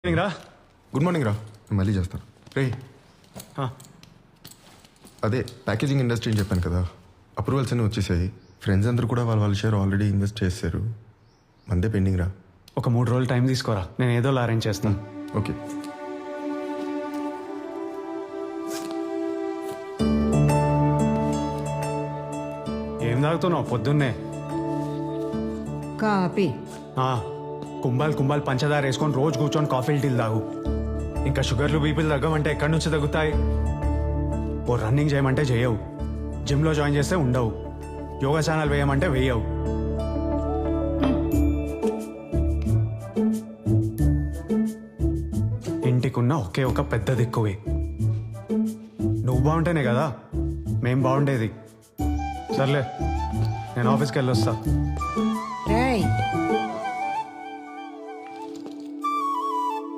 రా. Good morning రా. నేను మళ్ళీ చేస్తాను రే. అదే ప్యాకేజింగ్ ఇండస్ట్రీ అని చెప్పాను కదా, అప్రూవల్స్ అన్నీ వచ్చేసాయి. ఫ్రెండ్స్ అందరూ కూడా వాళ్ళ షేర్ ఆల్రెడీ ఇన్వెస్ట్ చేశారు. మందే పెండింగ్ రా. ఒక 3 రోజులు టైం తీసుకోరా, నేను ఏదో అరేంజ్ చేస్తాను. ఓకే. ఏం తాగుతున్నావు పొద్దున్నే? కాపీ. కుంభాలు పంచదార వేసుకొని రోజు కూర్చొని కాఫీలు టీలు తాగు. ఇంకా షుగర్లు బీపీలు తగ్గమంటే ఎక్కడి నుంచి తగ్గుతాయి? ఓ రన్నింగ్ చేయమంటే చేయవు, జిమ్లో జాయిన్ చేస్తే ఉండవు, యోగా ఛానల్ వేయమంటే వేయవు. ఇంటికున్న ఒకే ఒక పెద్ద దిక్కువే. నువ్వు బాగుంటేనే కదా మేం బాగుండేది. సర్లే, నేను ఆఫీస్కి వెళ్ళొస్తా.